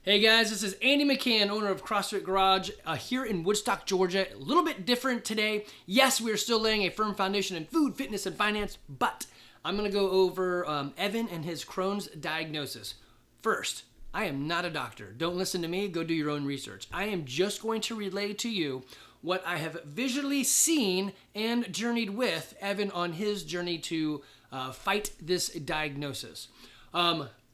Hey guys, this is Andy McCann, owner of CrossFit Garage here in Woodstock, Georgia. A little bit different today. Yes, we are still laying a firm foundation in food, fitness, and finance, but I'm going to go over Evan and his Crohn's diagnosis. First, I am not a doctor. Don't listen to me. Go do your own research. I am just going to relay to you what I have visually seen and journeyed with Evan on his journey to fight this diagnosis.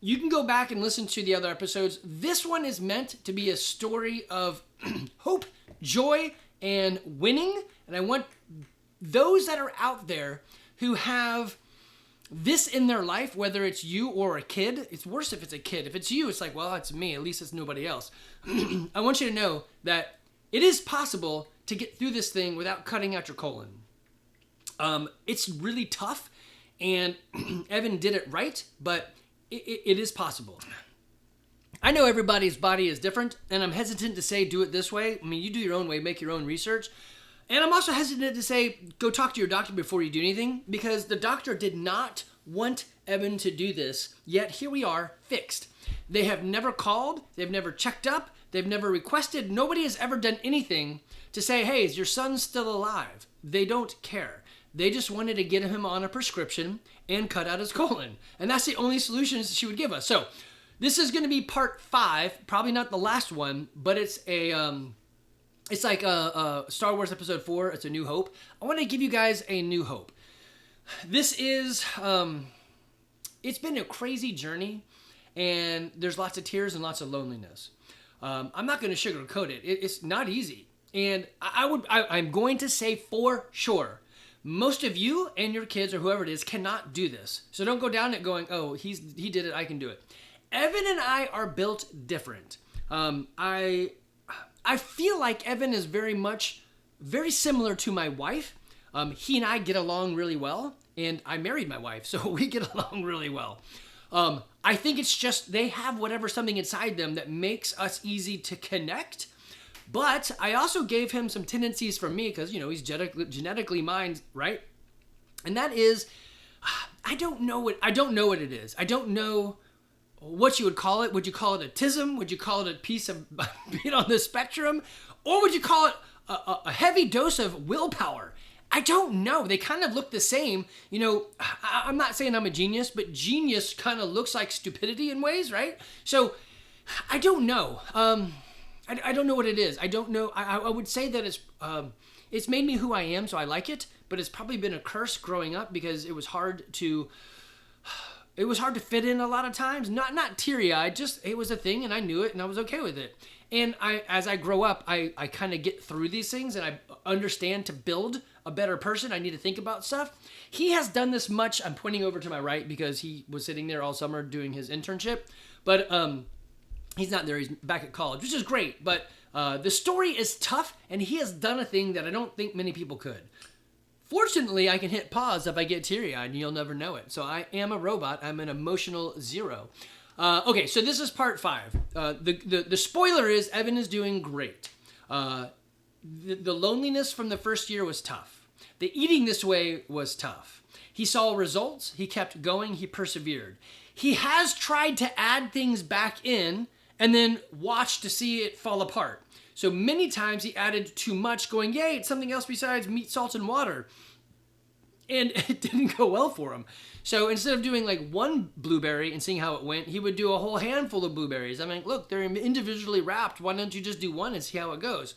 You can go back and listen to the other episodes. This one is meant to be a story of hope, joy, and winning. And I want those that are out there who have this in their life, whether it's you or a kid. It's worse if it's a kid. If it's you, it's like, well, it's me. At least it's nobody else. I want you to know that it is possible to get through this thing without cutting out your colon. It's really tough, and Evan did it right, but it is possible. I know everybody's body is different, and I'm hesitant to say do it this way. I mean, you do your own way, make your own research. And I'm also hesitant to say go talk to your doctor before you do anything, because the doctor did not want Evan to do this, yet here we are, fixed. They have never called, they've never checked up, they've never requested, nobody has ever done anything to say, hey, is your son still alive? They don't care. They just wanted to get him on a prescription and cut out his colon. And that's the only solutions she would give us. So this is going to be part 5, probably not the last one, but it's it's like Star Wars Episode 4, it's A New Hope. I want to give you guys a new hope. This is, it's been a crazy journey, and there's lots of tears and lots of loneliness. I'm not going to sugarcoat it. It's not easy. And I'm going to say for sure, most of you and your kids or whoever it is cannot do this. So don't go down it going, oh, he did it, I can do it. Evan and I are built different. I feel like Evan is very similar to my wife. He and I get along really well, and I married my wife, so we get along really well. I think it's just they have something inside them that makes us easy to connect. But I also gave him some tendencies from me because, you know, he's genetically mine, right? And that is, I don't know what it is. I don't know what you would call it. Would you call it autism? Would you call it a piece of being on the spectrum? Or would you call it a heavy dose of willpower? I don't know. They kind of look the same. You know, I'm not saying I'm a genius, but genius kind of looks like stupidity in ways, right? So I don't know. I don't know what it is. I don't know. I would say that it's made me who I am, so I like it. But it's probably been a curse growing up because it was hard to fit in a lot of times. Not teary-eyed, just it was a thing, and I knew it, and I was okay with it. And as I grow up, I kind of get through these things, and I understand to build a better person, I need to think about stuff. He has done this much. I'm pointing over to my right because he was sitting there all summer doing his internship, but he's not there. He's back at college, which is great. But the story is tough, and he has done a thing that I don't think many people could. Fortunately, I can hit pause if I get teary-eyed, and you'll never know it. So I am a robot. I'm an emotional zero. Okay, so this is part 5. The spoiler is Evan is doing great. The loneliness from the first year was tough. The eating this way was tough. He saw results. He kept going. He persevered. He has tried to add things back in and then watched to see it fall apart. So many times he added too much, going, yay, it's something else besides meat, salt, and water. And it didn't go well for him. So instead of doing like one blueberry and seeing how it went, he would do a whole handful of blueberries. I mean, look, they're individually wrapped. Why don't you just do one and see how it goes?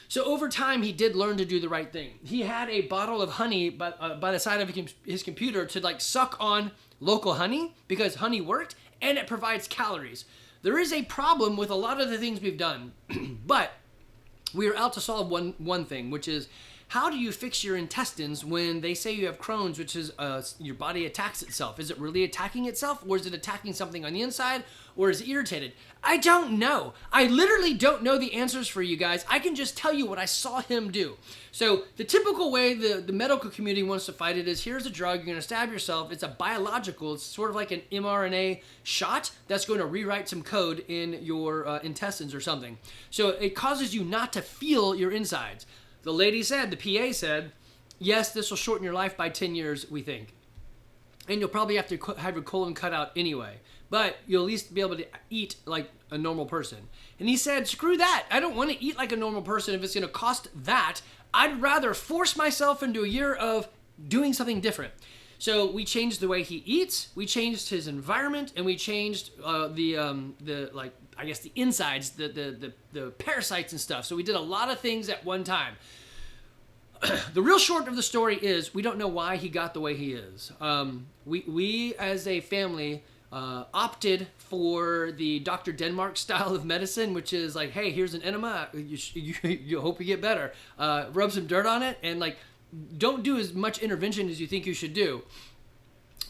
So over time, he did learn to do the right thing. He had a bottle of honey by the side of his computer to like suck on local honey because honey worked and it provides calories. There is a problem with a lot of the things we've done, but we are out to solve one thing, which is how do you fix your intestines when they say you have Crohn's, which is your body attacks itself? Is it really attacking itself, or is it attacking something on the inside, or is it irritated? I don't know. I literally don't know the answers for you guys. I can just tell you what I saw him do. So the typical way the medical community wants to fight it is here's a drug, you're going to stab yourself. It's a biological, it's sort of like an mRNA shot that's going to rewrite some code in your intestines or something. So it causes you not to feel your insides. The lady said, the PA said, yes, this will shorten your life by 10 years, we think. And you'll probably have to have your colon cut out anyway. but you'll at least be able to eat like a normal person. And he said, screw that. I don't want to eat like a normal person if it's going to cost that. I'd rather force myself into a year of doing something different. So we changed the way he eats, we changed his environment, and we changed the insides, the parasites and stuff. So we did a lot of things at one time. The real short of the story is we don't know why he got the way he is. We as a family opted for the Dr. Denmark style of medicine, which is like, hey, here's an enema, you hope you get better. Rub some dirt on it, and like, don't do as much intervention as you think you should do.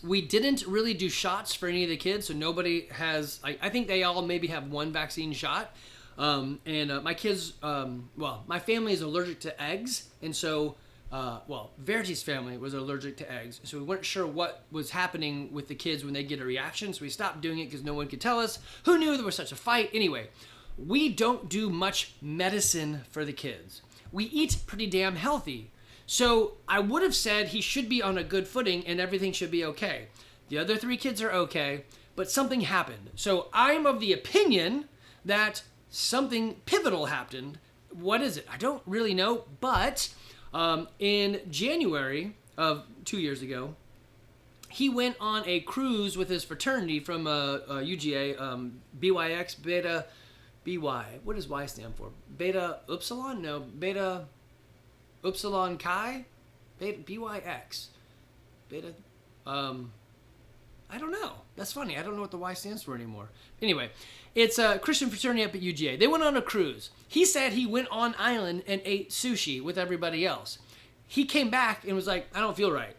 We didn't really do shots for any of the kids, so nobody has, I think they all maybe have one vaccine shot. My kids, my family is allergic to eggs, and so, Verity's family was allergic to eggs, so we weren't sure what was happening with the kids when they get a reaction, so we stopped doing it because no one could tell us. Who knew there was such a fight? Anyway, we don't do much medicine for the kids. We eat pretty damn healthy. So I would have said he should be on a good footing and everything should be okay. The other 3 kids are okay, but something happened. So I'm of the opinion that something pivotal happened. What is it? I don't really know, but in January of 2 years ago, he went on a cruise with his fraternity from UGA, BYX, Beta, BY. What does Y stand for? Beta Upsilon? No, Beta Upsilon Chi? Beta, BYX. Beta, I don't know. That's funny. I don't know what the Y stands for anymore. Anyway, it's a Christian fraternity up at UGA. They went on a cruise. He said he went on island and ate sushi with everybody else. He came back and was like, I don't feel right.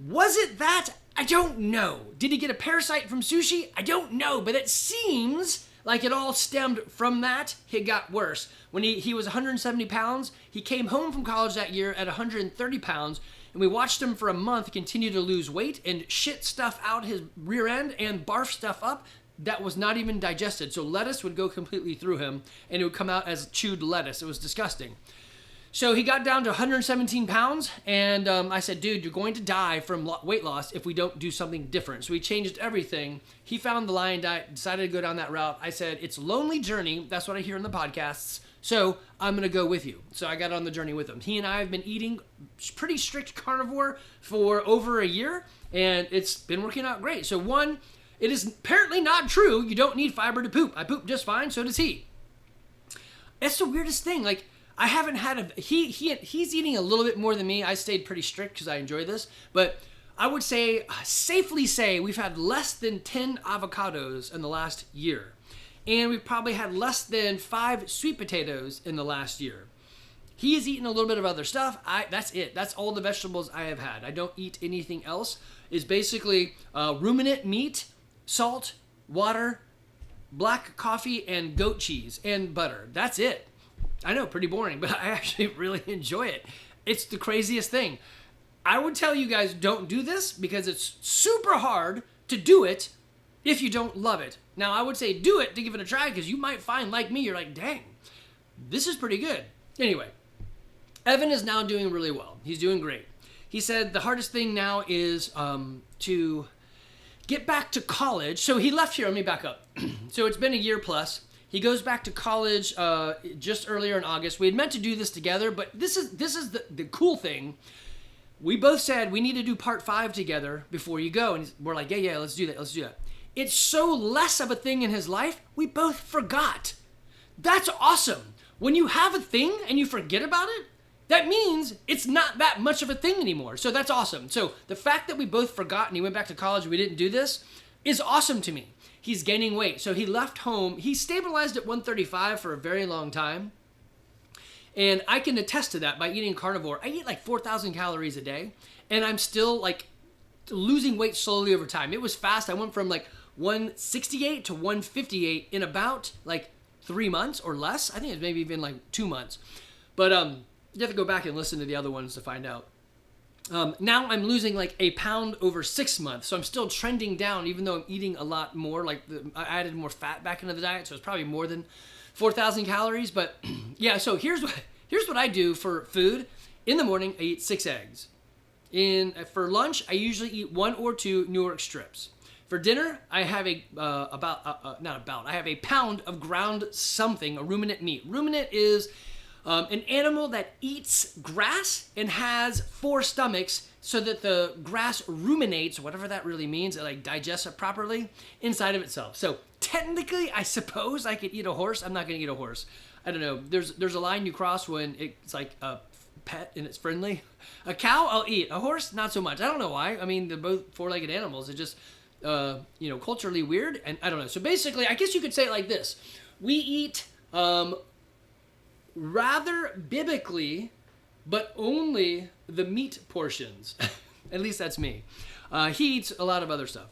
Was it that? I don't know. Did he get a parasite from sushi? I don't know, but it seems like it all stemmed from that. It got worse. When he was 170 pounds, he came home from college that year at 130 pounds, and we watched him for a month continue to lose weight and shit stuff out his rear end and barf stuff up that was not even digested. So lettuce would go completely through him, and it would come out as chewed lettuce. It was disgusting. So he got down to 117 pounds, and I said, dude, you're going to die from weight loss if we don't do something different. So we changed everything. He found the Lion Diet, decided to go down that route. I said, it's a lonely journey. That's what I hear in the podcasts. So I'm going to go with you. So I got on the journey with him. He and I have been eating pretty strict carnivore for over a year, and it's been working out great. So one, it is apparently not true. You don't need fiber to poop. I poop just fine. So does he. It's the weirdest thing. Like, I haven't had he's eating a little bit more than me. I stayed pretty strict because I enjoy this, but I would safely say we've had less than 10 avocados in the last year. And we've probably had less than 5 sweet potatoes in the last year. He has eaten a little bit of other stuff. That's it. That's all the vegetables I have had. I don't eat anything else. It's basically ruminant meat, salt, water, black coffee, and goat cheese, and butter. That's it. I know, pretty boring, but I actually really enjoy it. It's the craziest thing. I would tell you guys, don't do this because it's super hard to do it if you don't love it. Now, I would say do it to give it a try because you might find, like me, you're like, dang, this is pretty good. Anyway, Evan is now doing really well. He's doing great. He said the hardest thing now is to get back to college. So he left here. Let me back up. So it's been a year plus. He goes back to college just earlier in August. We had meant to do this together, but this is the cool thing. We both said we need to do part 5 together before you go. And we're like, yeah, let's do that. It's so less of a thing in his life, we both forgot. That's awesome. When you have a thing and you forget about it, that means it's not that much of a thing anymore. So that's awesome. So the fact that we both forgot and he went back to college and we didn't do this is awesome to me. He's gaining weight. So he left home. He stabilized at 135 for a very long time. And I can attest to that by eating carnivore. I eat like 4,000 calories a day. And I'm still like losing weight slowly over time. It was fast. I went from like 168 to 158 in about like 3 months or less. I think it's maybe even like 2 months. But you have to go back and listen to the other ones to find out. Now I'm losing like a pound over 6 months, so I'm still trending down even though I'm eating a lot more. Like I added more fat back into the diet, so it's probably more than 4,000 calories. But yeah, so here's what I do for food. In the morning, I eat 6 eggs. For lunch, I usually eat 1 or 2 New York strips. For dinner, I have I have a pound of ground something, a ruminant meat. Ruminant is an animal that eats grass and has 4 stomachs so that the grass ruminates, whatever that really means, it like digests it properly inside of itself. So technically, I suppose I could eat a horse. I'm not going to eat a horse. I don't know. There's a line you cross when it's like a pet and it's friendly. A cow, I'll eat. A horse, not so much. I don't know why. I mean, they're both 4-legged animals. It's just, culturally weird, and I don't know. So basically, I guess you could say it like this. We eat rather biblically, but only the meat portions. At least that's me. He eats a lot of other stuff.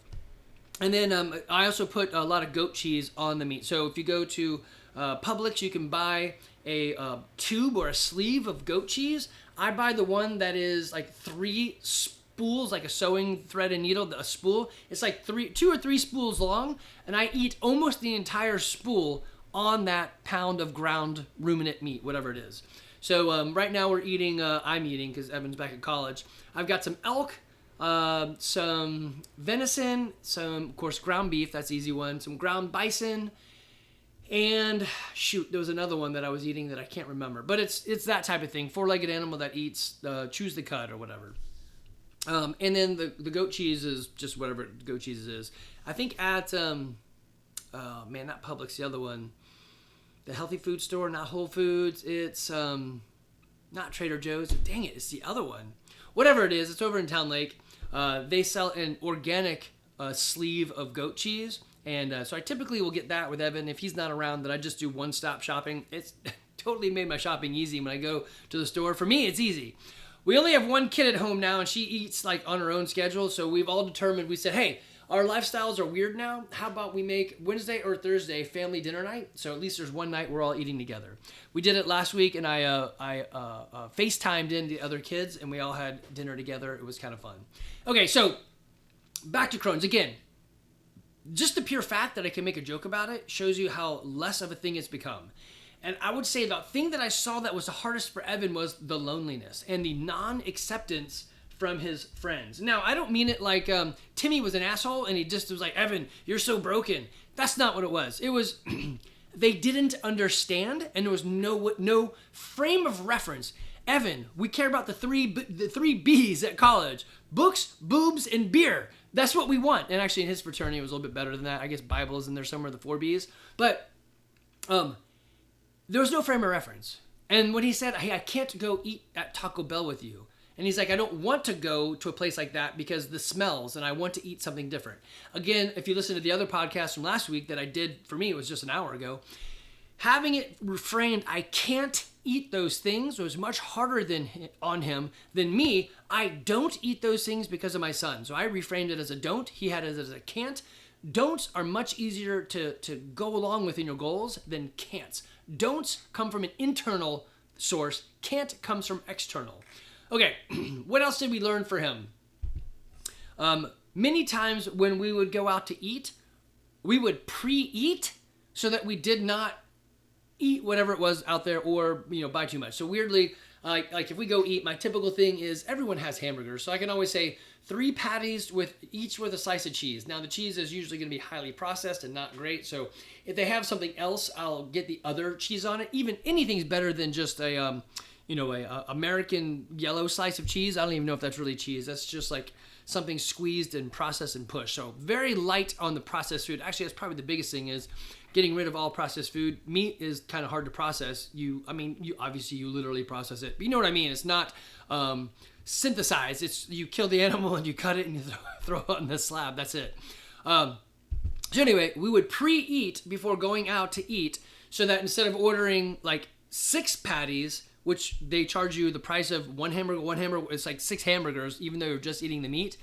And then I also put a lot of goat cheese on the meat. So if you go to Publix, you can buy a tube or a sleeve of goat cheese. I buy the one that is like 3 spools, like a sewing thread and needle, a spool. It's like 2 or 3 spools long, and I eat almost the entire spool on that pound of ground ruminant meat, whatever it is. So right now I'm eating, because Evan's back at college, I've got some elk, some venison, some, of course, ground beef, that's the easy one, some ground bison, and shoot, there was another one that I was eating that I can't remember. But it's that type of thing, 4-legged animal that eats, chews the cud or whatever. And then the goat cheese is just whatever goat cheese is. I think at, not Publix, the other one, the healthy food store, not Whole Foods. It's not Trader Joe's. Dang it, it's the other one. Whatever it is, it's over in Town Lake. They sell an organic sleeve of goat cheese. And so I typically will get that with Evan. If he's not around, then I just do one-stop shopping. It's totally made my shopping easy when I go to the store. For me, it's easy. We only have one kid at home now, and she eats like on her own schedule. So we've all determined, we said, hey, our lifestyles are weird now. How about we make Wednesday or Thursday family dinner night? So at least there's one night we're all eating together. We did it last week, and I FaceTimed in the other kids, and we all had dinner together. It was kind of fun. Okay, so back to Crohn's. Again, just the pure fact that I can make a joke about it shows you how less of a thing it's become. And I would say the thing that I saw that was the hardest for Evan was the loneliness and the non-acceptance from his friends. Now, I don't mean it like Timmy was an asshole and he just was like, Evan, you're so broken. That's not what it was. It was they didn't understand, and there was no frame of reference. Evan, we care about the three B's at college: books, boobs, and beer. That's what we want. And actually in his fraternity it was a little bit better than that. I guess Bible is in there somewhere, the 4 B's. But there was no frame of reference. And when he said, hey, I can't go eat at Taco Bell with you. And he's like, I don't want to go to a place like that because the smells, and I want to eat something different. Again, if you listen to the other podcast from last week that I did, for me, it was just an hour ago, having it reframed, I can't eat those things, was much harder on him than me. I don't eat those things because of my son. So I reframed it as a don't. He had it as a can't. Don'ts are much easier to go along with in your goals than can'ts. Don'ts come from an internal source. Can't comes from external. Okay, what else did we learn for him? Many times when we would go out to eat, we would pre-eat so that we did not eat whatever it was out there or, buy too much. So weirdly, like if we go eat, my typical thing is everyone has hamburgers. So I can always say 3 patties each with a slice of cheese. Now the cheese is usually going to be highly processed and not great. So if they have something else, I'll get the other cheese on it. Even anything's better than just a American yellow slice of cheese. I don't even know if that's really cheese. That's just like something squeezed and processed and pushed. So very light on the processed food. Actually, that's probably the biggest thing is getting rid of all processed food. Meat is kind of hard to process. You literally process it. But you know what I mean? It's not synthesized. It's you kill the animal and you cut it and you throw it on the slab. That's it. So anyway, we would pre-eat before going out to eat so that instead of ordering like 6 patties, which they charge you the price of one hamburger, it's like 6 hamburgers, even though you're just eating the meat.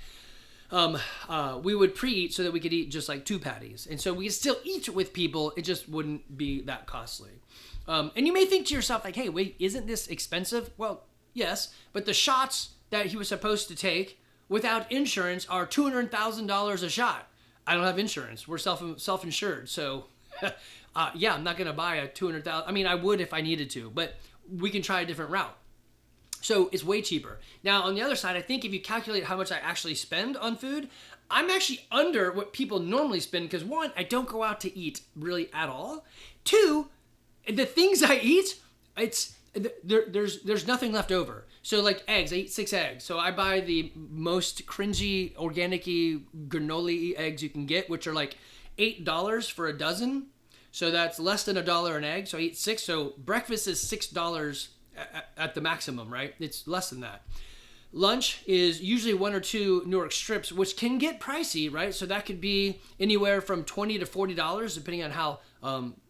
We would pre-eat so that we could eat just like 2 patties. And so we could still eat with people, it just wouldn't be that costly. And you may think to yourself like, hey, wait, isn't this expensive? Well, yes, but the shots that he was supposed to take without insurance are $200,000 a shot. I don't have insurance. We're self-insured. So I'm not going to buy a $200,000. I mean, I would if I needed to, but we can try a different route. So it's way cheaper. Now, on the other side, I think if you calculate how much I actually spend on food, I'm actually under what people normally spend because one, I don't go out to eat really at all. Two, the things I eat, there's nothing left over. So like eggs, I eat 6 eggs. So I buy the most cringy, organic-y, granola-y eggs you can get, which are like $8 for a dozen. So that's less than $1 an egg. So I eat 6. So breakfast is $6 at the maximum, right? It's less than that. Lunch is usually 1 or 2 New York strips, which can get pricey, right? So that could be anywhere from $20 to $40, depending on how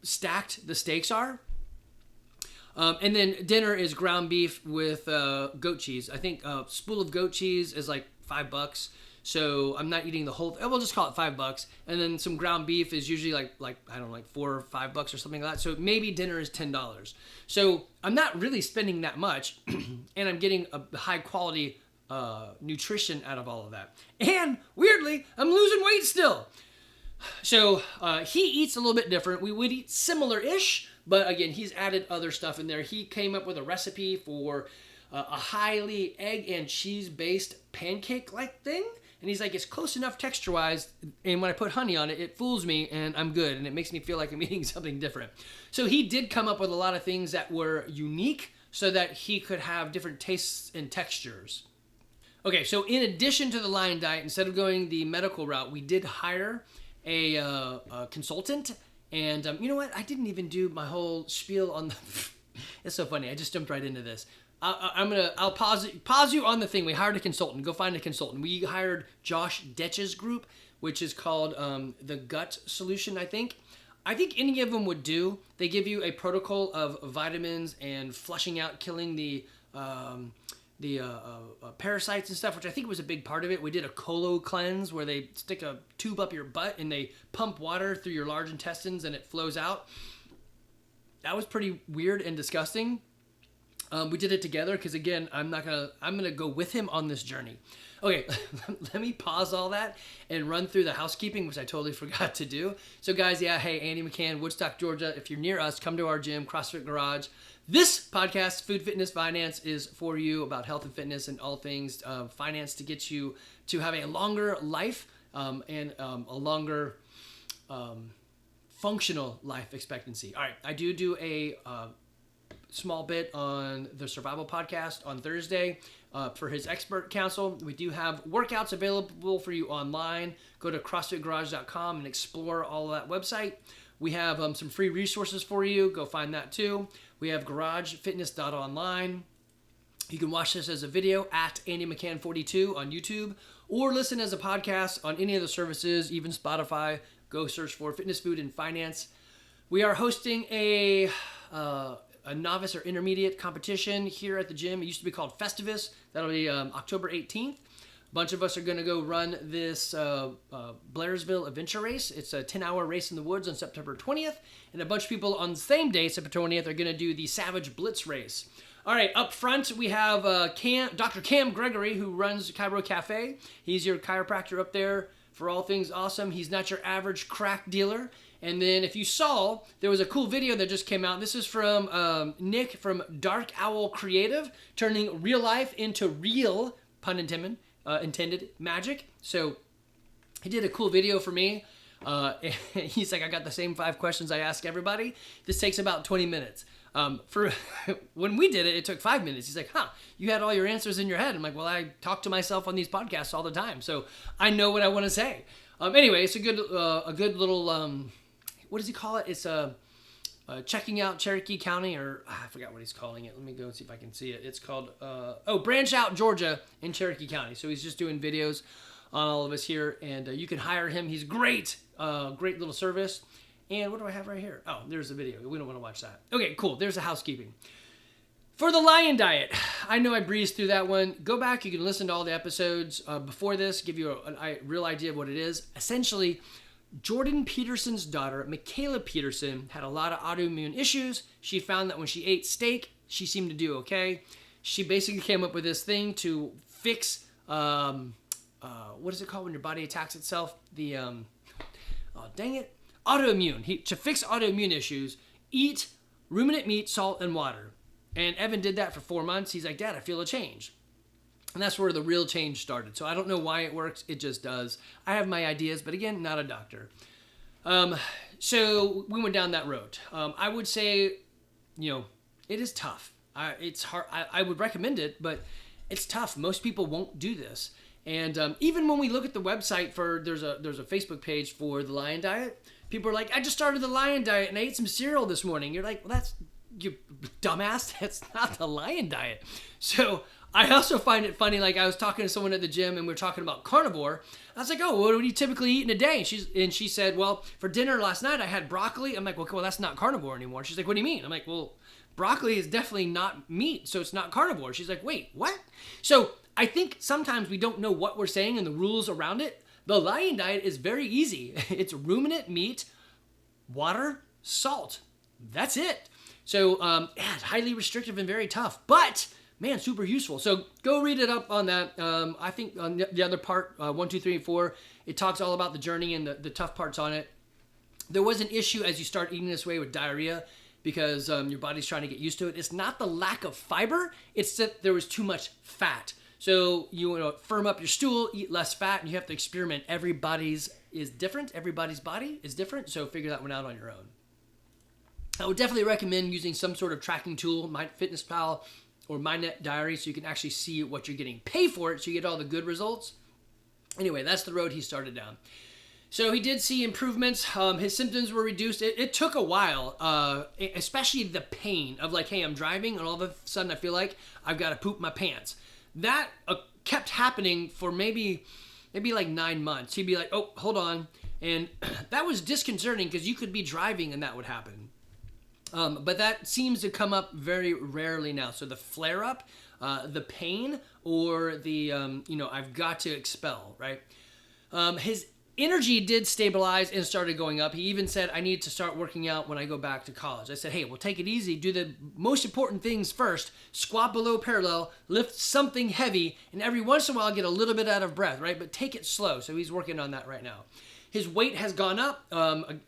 stacked the steaks are. And then dinner is ground beef with goat cheese. I think a spool of goat cheese is like $5. So I'm not eating the whole. We'll just call it $5. And then some ground beef is usually like I don't know, like $4 or $5 or something like that. So maybe dinner is $10. So I'm not really spending that much, and I'm getting a high quality nutrition out of all of that. And weirdly, I'm losing weight still. So he eats a little bit different. We would eat similar-ish, but again, he's added other stuff in there. He came up with a recipe for a highly egg and cheese-based pancake-like thing. And he's like, it's close enough texture-wise, and when I put honey on it, it fools me, and I'm good, and it makes me feel like I'm eating something different. So he did come up with a lot of things that were unique so that he could have different tastes and textures. Okay, so in addition to the Lion Diet, instead of going the medical route, we did hire a consultant, and you know what? I didn't even do my whole spiel on the... It's so funny. I just jumped right into this. I'll pause you on the thing. We hired a consultant. Go find a consultant. We hired Josh Detch's group, which is called the Gut Solution, I think. I think any of them would do. They give you a protocol of vitamins and flushing out, killing the parasites and stuff, which I think was a big part of it. We did a colo cleanse where they stick a tube up your butt and they pump water through your large intestines and it flows out. That was pretty weird and disgusting. We did it together because, again, I'm gonna go with him on this journey. Okay, let me pause all that and run through the housekeeping, which I totally forgot to do. So, guys, yeah, hey, Andy McCann, Woodstock, Georgia. If you're near us, come to our gym, CrossFit Garage. This podcast, Food, Fitness, Finance, is for you about health and fitness and all things finance to get you to have a longer life and a longer functional life expectancy. All right, I do a small bit on the Survival Podcast on Thursday for his expert council. We do have workouts available for you online. Go to CrossFitGarage.com and explore all of that website. We have some free resources for you. Go find that too. We have GarageFitness.online. You can watch this as a video at Andy McCann 42 on YouTube, or listen as a podcast on any of the services, even Spotify. Go search for Fitness, Food, and Finance. We are hosting a novice or intermediate competition here at the gym. It used to be called Festivus. That'll be October 18th. A bunch of us are going to go run this Blairsville Adventure Race. It's a 10-hour race in the woods on September 20th. And a bunch of people on the same day, September 20th, are going to do the Savage Blitz Race. All right, up front, we have Dr. Cam Gregory, who runs Chiro Cafe. He's your chiropractor up there for all things awesome. He's not your average crack dealer. And then if you saw, there was a cool video that just came out. This is from Nick from Dark Owl Creative, turning real life into real, pun intended, magic. So he did a cool video for me. He's like, I got the same 5 questions I ask everybody. This takes about 20 minutes. For when we did it, it took 5 minutes. He's like, you had all your answers in your head. I'm like, well, I talk to myself on these podcasts all the time, so I know what I want to say. Anyway, it's a good little, what does he call it? It's checking out Cherokee County, or I forgot what he's calling it. Let me go and see if I can see it. It's called, Branch Out Georgia in Cherokee County. So he's just doing videos on all of us here, and you can hire him. He's great, great little service. And what do I have right here? Oh, there's the video. We don't want to watch that. Okay, cool. There's the housekeeping. For the Lion Diet, I know I breezed through that one. Go back. You can listen to all the episodes before this, give you a real idea of what it is. Essentially, Jordan Peterson's daughter, Michaela Peterson, had a lot of autoimmune issues. She found that when she ate steak, she seemed to do okay. She basically came up with this thing to fix, what is it called when your body attacks itself? Autoimmune. To fix autoimmune issues, eat ruminant meat, salt, and water. And Evan did that for 4 months. He's like, Dad, I feel a change. And that's where the real change started. So I don't know why it works. It just does. I have my ideas, but again, not a doctor. So we went down that road. I would say, it is tough. It's hard. I would recommend it, but it's tough. Most people won't do this. And even when we look at the website for, there's a Facebook page for the Lion Diet, people are like, I just started the Lion Diet and I ate some cereal this morning. You're like, well, that's, you dumbass, that's not the Lion Diet. So I also find it funny, like I was talking to someone at the gym and we were talking about carnivore. I was like, oh, what do you typically eat in a day? And she said, well, for dinner last night I had broccoli. I'm like, well, that's not carnivore anymore. She's like, what do you mean? I'm like, well, broccoli is definitely not meat, so it's not carnivore. She's like, wait, what? So I think sometimes we don't know what we're saying and the rules around it. The Lion Diet is very easy. It's ruminant meat, water, salt. That's it. So it's highly restrictive and very tough, but man, super useful. So go read it up on that. I think on the other part, 1, 2, 3, and 4, it talks all about the journey and the tough parts on it. There was an issue as you start eating this way with diarrhea because your body's trying to get used to it. It's not the lack of fiber, it's that there was too much fat. So you want to firm up your stool, eat less fat, and you have to experiment. Everybody's is different. Everybody's body is different, so figure that one out on your own. I would definitely recommend using some sort of tracking tool, MyFitnessPal or MyNet Diary, so you can actually see what you're getting. Pay for it so you get all the good results. Anyway, that's the road he started down. So he did see improvements. His symptoms were reduced. It took a while, especially the pain of like, hey, I'm driving and all of a sudden I feel like I've got to poop my pants. That kept happening for maybe like 9 months. He'd be like, oh, hold on. And that was disconcerting because you could be driving and that would happen. But that seems to come up very rarely now. So the flare-up, the pain, or the, I've got to expel, right? His energy did stabilize and started going up. He even said, I need to start working out when I go back to college. I said, hey, well, take it easy. Do the most important things first. Squat below parallel, lift something heavy, and every once in a while get a little bit out of breath, right? But take it slow. So he's working on that right now. His weight has gone up.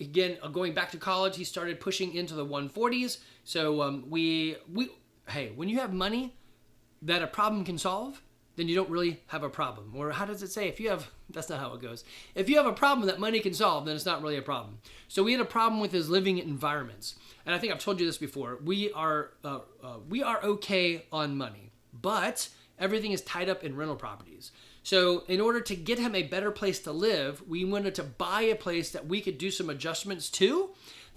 Again, going back to college, he started pushing into the 140s. So hey, when you have money that a problem can solve, then you don't really have a problem. Or how does it say? That's not how it goes. If you have a problem that money can solve, then it's not really a problem. So we had a problem with his living environments. And I think I've told you this before. We are okay on money, but everything is tied up in rental properties. So in order to get him a better place to live, we wanted to buy a place that we could do some adjustments to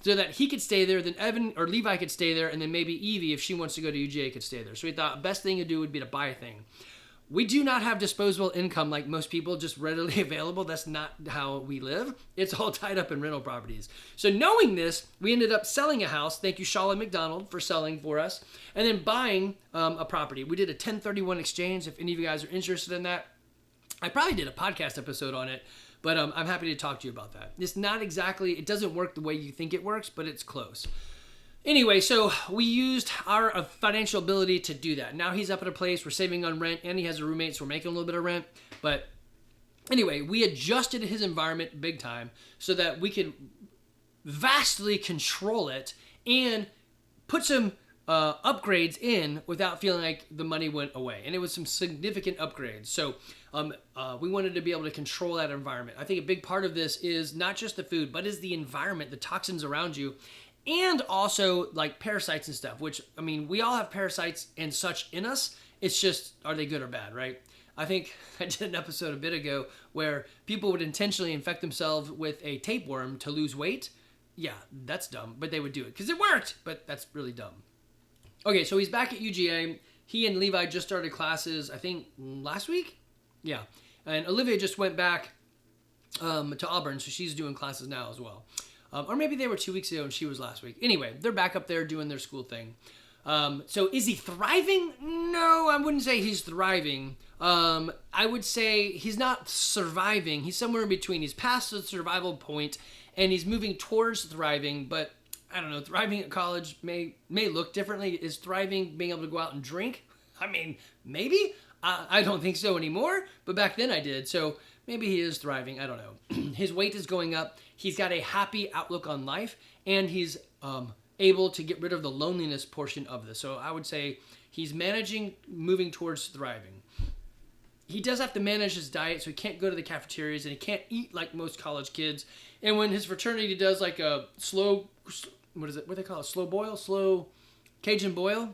so that he could stay there, then Evan or Levi could stay there, and then maybe Evie, if she wants to go to UGA, could stay there. So we thought the best thing to do would be to buy a thing. We do not have disposable income like most people, just readily available. That's not how we live. It's all tied up in rental properties. So knowing this, we ended up selling a house. Thank you, Shaw and McDonald, for selling for us. And then buying a property. We did a 1031 exchange. If any of you guys are interested in that, I probably did a podcast episode on it, but I'm happy to talk to you about that. It's not exactly, it doesn't work the way you think it works, but it's close. Anyway, so we used our financial ability to do that. Now he's up at a place, we're saving on rent, and he has a roommate, so we're making a little bit of rent. But anyway, we adjusted his environment big time so that we could vastly control it and put some upgrades in without feeling like the money went away. And it was some significant upgrades. So we wanted to be able to control that environment. I think a big part of this is not just the food, but is the environment, the toxins around you, and also like parasites and stuff, which, I mean, we all have parasites and such in us. It's just, are they good or bad, right? I think I did an episode a bit ago where people would intentionally infect themselves with a tapeworm to lose weight. Yeah, that's dumb, but they would do it because it worked, but that's really dumb. Okay, so he's back at UGA. He and Levi just started classes, I think, last week? Yeah. And Olivia just went back to Auburn, so she's doing classes now as well. Or maybe they were 2 weeks ago and she was last week. Anyway, they're back up there doing their school thing. So is he thriving? No, I wouldn't say he's thriving. I would say he's not surviving. He's somewhere in between. He's past the survival point and he's moving towards thriving, but I don't know, thriving at college may look differently. Is thriving being able to go out and drink? I mean, maybe. I don't think so anymore, but back then I did. So maybe he is thriving. I don't know. His weight is going up. He's got a happy outlook on life, and he's able to get rid of the loneliness portion of this. So I would say he's managing, moving towards thriving. he does have to manage his diet, so he can't go to the cafeterias and he can't eat like most college kids. And when his fraternity does like a slow, what do they call it? Slow Cajun boil,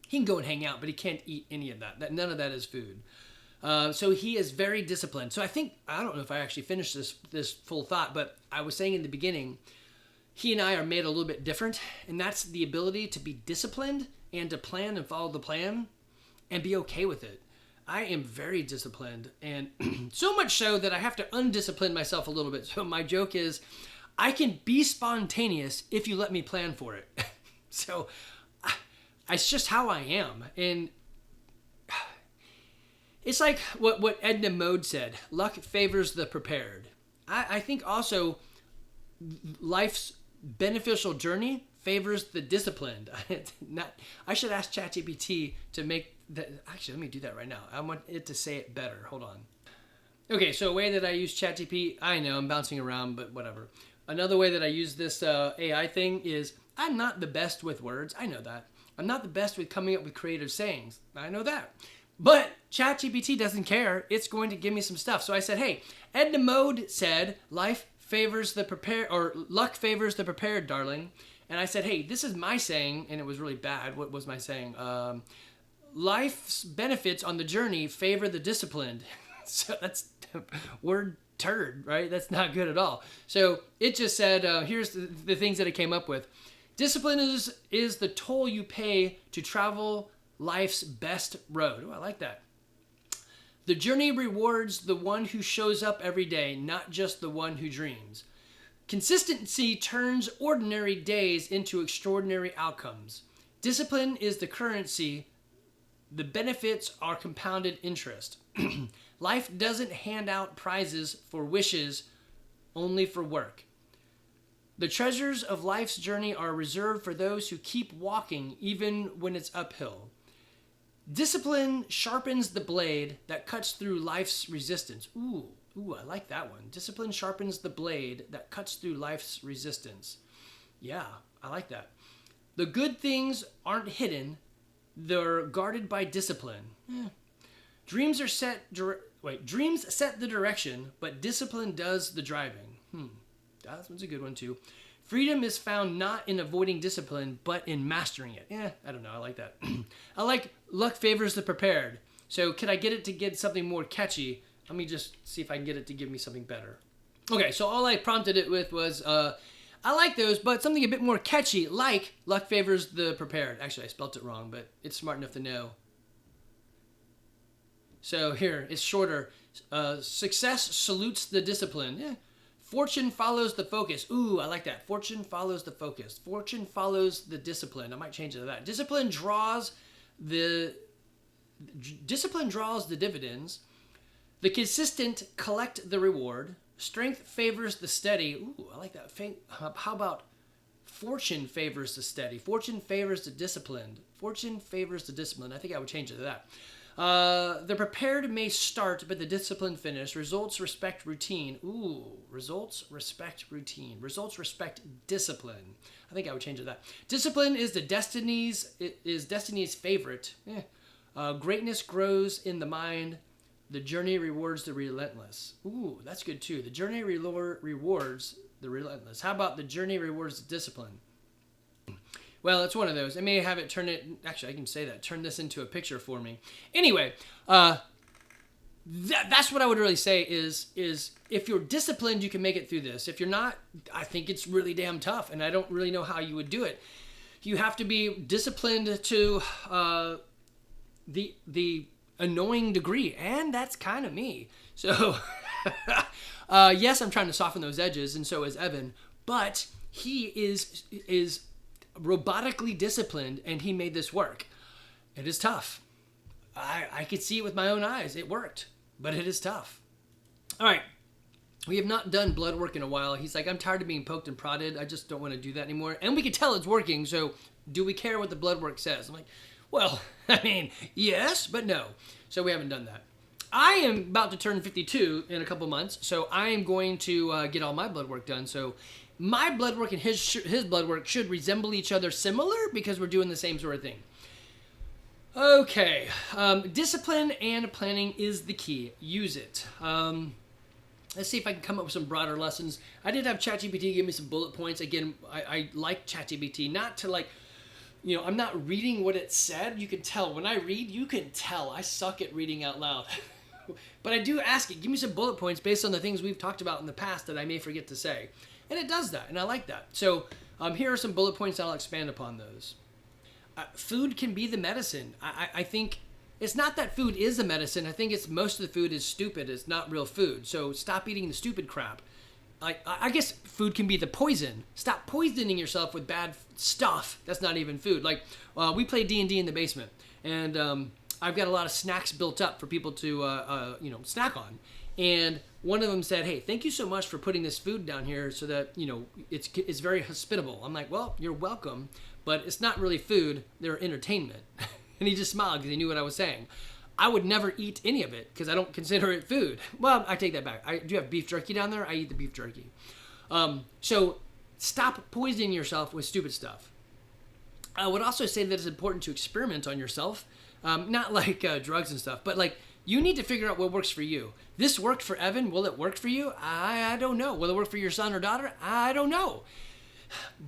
he can go and hang out, but he can't eat any of that. None of that is food. So he is very disciplined. So I don't know if I actually finished this full thought, but I was saying in the beginning, he and I are made a little bit different, and that's the ability to be disciplined and to plan and follow the plan and be okay with it. I am very disciplined, and so much so that I have to undiscipline myself a little bit. So my joke is, I can be spontaneous if you let me plan for it. So it's just how I am. And it's like what Edna Mode said, luck favors the prepared. I think also life's beneficial journey favors the disciplined. I should ask ChatGPT to make that. Actually, let me do that right now. I want it to say it better. Hold on. Okay, so a way that I use ChatGPT, I know I'm bouncing around, but whatever. Another way that I use this AI thing is I'm not the best with words. I know that. I'm not the best with coming up with creative sayings. I know that. But ChatGPT doesn't care. It's going to give me some stuff. So I said, hey, Edna Mode said, life favors the prepared, or luck favors the prepared, darling. And I said, hey, this is my saying, and it was really bad. What was my saying? Life's benefits on the journey favor the disciplined. So that's word turd, right? That's not good at all. So it just said, here's the things that it came up with. Discipline is the toll you pay to travel life's best road. Oh, I like that. The journey rewards the one who shows up every day, not just the one who dreams. Consistency turns ordinary days into extraordinary outcomes. Discipline is the currency. The benefits are compounded interest. Life doesn't hand out prizes for wishes, only for work. The treasures of life's journey are reserved for those who keep walking even when it's uphill. Discipline sharpens the blade that cuts through life's resistance. Ooh, I like that one. Discipline sharpens the blade that cuts through life's resistance. Yeah, I like that. The good things aren't hidden. They're guarded by discipline. Dreams set the direction, but discipline does the driving. That one's a good one too. Freedom is found not in avoiding discipline, but in mastering it. I don't know. I like that. I like luck favors the prepared. So could I get it to get something more catchy? Let me just see if I can get it to give me something better. Okay, so all I prompted it with was, I like those, but something a bit more catchy, like luck favors the prepared. Actually, I spelt it wrong, but it's smart enough to know. So here, it's shorter. Success salutes the discipline. Fortune follows the focus. Ooh, I like that. Fortune follows the focus. Fortune follows the discipline. I might change it to that. Discipline draws the dividends. The consistent collect the reward. Strength favors the steady. Ooh, I like that. How about fortune favors the steady? Fortune favors the disciplined. Fortune favors the disciplined. I think I would change it to that. The prepared may start, but the disciplined finish. Results respect routine. Ooh, results respect routine. Results respect discipline. I think I would change it to that. Discipline is destiny's favorite. Greatness grows in the mind. The journey rewards the relentless. Ooh, that's good too. The journey rewards the relentless. How about the journey rewards the discipline? Well, it's one of those. I may have it actually, I can say that. Turn this into a picture for me. Anyway, that's what I would really say is if you're disciplined, you can make it through this. If you're not, I think it's really damn tough, and I don't really know how you would do it. You have to be disciplined to the annoying degree, and that's kind of me. So, yes, I'm trying to soften those edges, and so is Evan, but he is robotically disciplined, and he made this work. It is tough. I could see it with my own eyes. It worked, but it is tough. All right. We have not done blood work in a while. He's like, I'm tired of being poked and prodded. I just don't want to do that anymore. And we can tell it's working, so do we care what the blood work says? I'm like, well, I mean, yes, but no. So we haven't done that. I am about to turn 52 in a couple months, so I am going to get all my blood work done. So my blood work and his blood work should resemble each other similar because we're doing the same sort of thing. Okay, discipline and planning is the key. Use it. Let's see if I can come up with some broader lessons. I did have ChatGPT give me some bullet points. Again, I like ChatGPT, not to like, I'm not reading what it said. You can tell. When I read, you can tell. I suck at reading out loud. But I do ask it, give me some bullet points based on the things we've talked about in the past that I may forget to say. And it does that, and I like that. So here are some bullet points, and I'll expand upon those. Food can be the medicine. I think it's not that food is the medicine. I think it's most of the food is stupid. It's not real food. So stop eating the stupid crap. I guess food can be the poison. Stop poisoning yourself with bad stuff. That's not even food. Like we play D&D in the basement, and I've got a lot of snacks built up for people to snack on. And one of them said, "Hey, thank you so much for putting this food down here so that it's very hospitable." I'm like, "Well, you're welcome, but it's not really food. They're entertainment." And he just smiled because he knew what I was saying. I would never eat any of it because I don't consider it food. Well, I take that back. I do have beef jerky down there. I eat the beef jerky. So stop poisoning yourself with stupid stuff. I would also say that it's important to experiment on yourself. Not like drugs and stuff, but like you need to figure out what works for you. This worked for Evan. Will it work for you? I don't know. Will it work for your son or daughter? I don't know.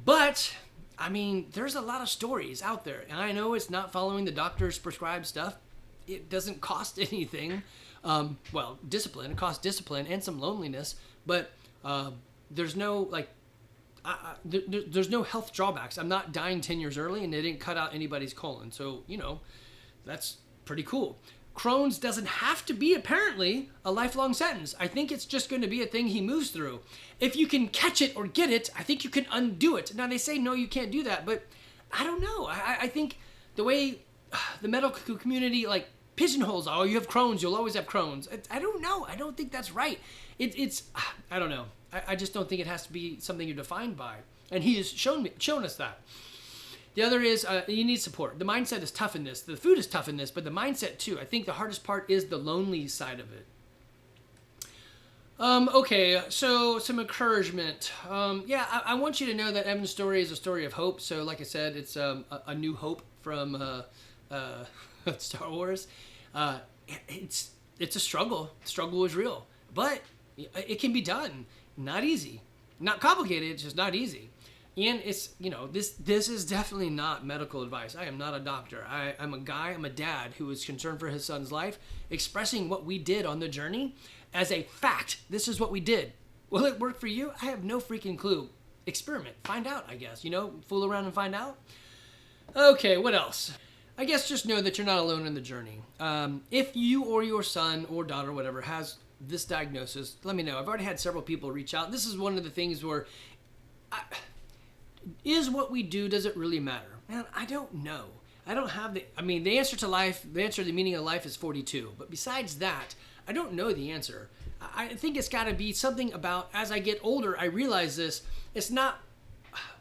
But I mean, there's a lot of stories out there, and I know it's not following the doctor's prescribed stuff. It doesn't cost anything. Discipline. It costs discipline and some loneliness, but there's no there's no health drawbacks. I'm not dying 10 years early, and they didn't cut out anybody's colon. So, that's pretty cool. Crohn's doesn't have to be, apparently, a lifelong sentence. I think it's just going to be a thing he moves through. If you can catch it or get it, I think you can undo it. Now, they say, no, you can't do that, but I don't know. I think the way the medical community, like, pigeonholes, you have Crohn's, you'll always have Crohn's. I don't know. I don't think that's right. I don't know. I just don't think it has to be something you're defined by. And he has shown us that. The other is you need support. The mindset is tough in this. The food is tough in this, but the mindset too. I think the hardest part is the lonely side of it. Okay, so some encouragement. I want you to know that Evan's story is a story of hope. So like I said, it's a new hope from Star Wars. It's a struggle. The struggle is real, but it can be done. Not easy, not complicated. It's just not easy. And it's, this is definitely not medical advice. I am not a doctor. I'm a guy, I'm a dad who is concerned for his son's life, expressing what we did on the journey as a fact. This is what we did. Will it work for you? I have no freaking clue. Experiment. Find out, I guess. Fool around and find out. Okay, what else? I guess just know that you're not alone in the journey. If you or your son or daughter, whatever, has this diagnosis, let me know. I've already had several people reach out. This is one of the things where... is what we do, does it really matter? Man, I don't know. I don't have the answer to life, the answer to the meaning of life is 42. But besides that, I don't know the answer. I think it's got to be something about, as I get older, I realize this, it's not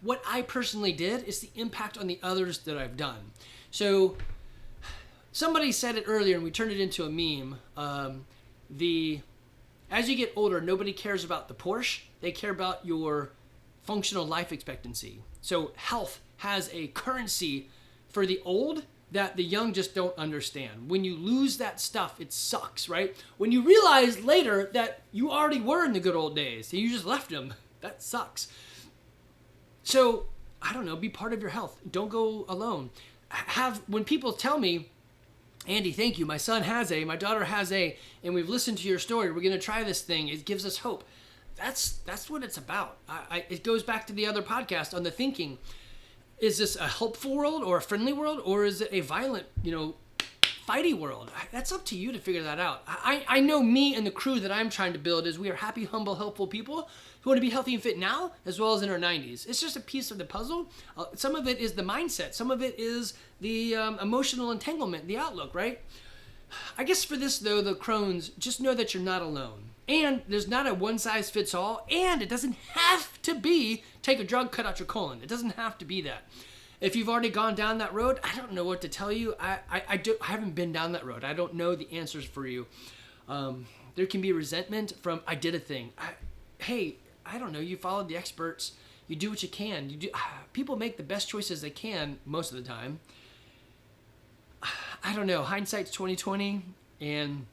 what I personally did, it's the impact on the others that I've done. So, somebody said it earlier, and we turned it into a meme. As you get older, nobody cares about the Porsche. They care about your functional life expectancy. So health has a currency for the old that the young just don't understand. When you lose that stuff, it sucks, right? When you realize later that you already were in the good old days, and you just left them, that sucks. So, I don't know, be part of your health. Don't go alone. When people tell me, Andy, thank you, my son has my daughter has and we've listened to your story, we're gonna try this thing, it gives us hope. That's what it's about. It goes back to the other podcast on the thinking. Is this a helpful world or a friendly world, or is it a violent, fighty world? That's up to you to figure that out. I know me and the crew that I'm trying to build is we are happy, humble, helpful people who want to be healthy and fit now as well as in our 90s. It's just a piece of the puzzle. Some of it is the mindset. Some of it is the emotional entanglement, the outlook, right? I guess for this, though, the Crohn's, just know that you're not alone. And there's not a one-size-fits-all, and it doesn't have to be take a drug, cut out your colon. It doesn't have to be that. If you've already gone down that road, I don't know what to tell you. I haven't been down that road. I don't know the answers for you. There can be resentment from, I did a thing. I don't know, you followed the experts. You do what you can. People make the best choices they can most of the time. I don't know, hindsight's 2020, and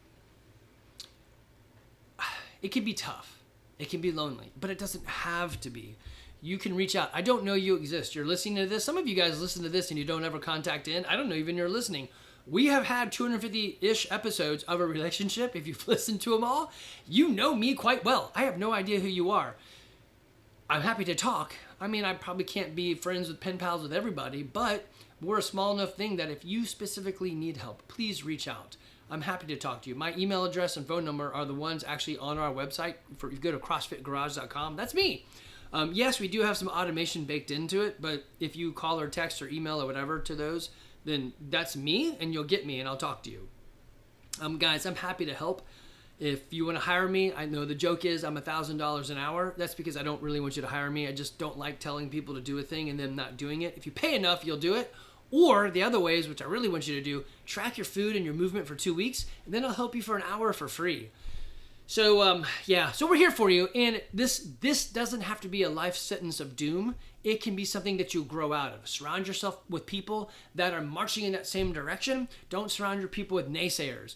it can be tough. It can be lonely, but it doesn't have to be. You can reach out. I don't know you exist. You're listening to this. Some of you guys listen to this and you don't ever contact in. I don't know even you're listening. We have had 250-ish episodes of a relationship. If you've listened to them all, you know me quite well. I have no idea who you are. I'm happy to talk. I mean, I probably can't be friends with pen pals with everybody, but we're a small enough thing that if you specifically need help, please reach out. I'm happy to talk to you. My email address and phone number are the ones actually on our website. If you go to CrossFitGarage.com, that's me. Yes, we do have some automation baked into it, but if you call or text or email or whatever to those, then that's me, and you'll get me, and I'll talk to you. Guys, I'm happy to help. If you want to hire me, I know the joke is I'm $1,000 an hour. That's because I don't really want you to hire me. I just don't like telling people to do a thing and then not doing it. If you pay enough, you'll do it. Or the other ways, which I really want you to do, track your food and your movement for 2 weeks, and then I'll help you for an hour for free. So, so we're here for you, and this doesn't have to be a life sentence of doom. It can be something that you grow out of. Surround yourself with people that are marching in that same direction. Don't surround your people with naysayers.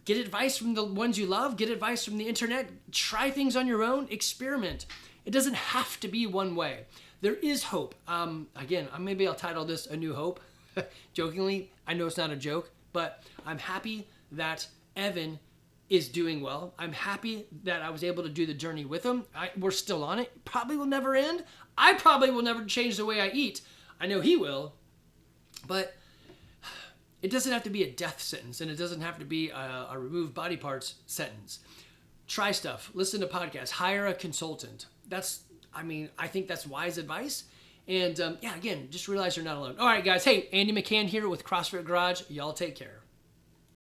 Get advice from the ones you love. Get advice from the internet. Try things on your own. Experiment. It doesn't have to be one way. There is hope. Again, maybe I'll title this A New Hope. Jokingly, I know it's not a joke, but I'm happy that Evan is doing well. I'm happy that I was able to do the journey with him. We're still on it. Probably will never end. I probably will never change the way I eat. I know he will, but it doesn't have to be a death sentence, and it doesn't have to be a remove body parts sentence. Try stuff. Listen to podcasts. Hire a consultant. I think that's wise advice. And again, just realize you're not alone. All right, guys. Hey, Andy McCann here with CrossFit Garage. Y'all take care.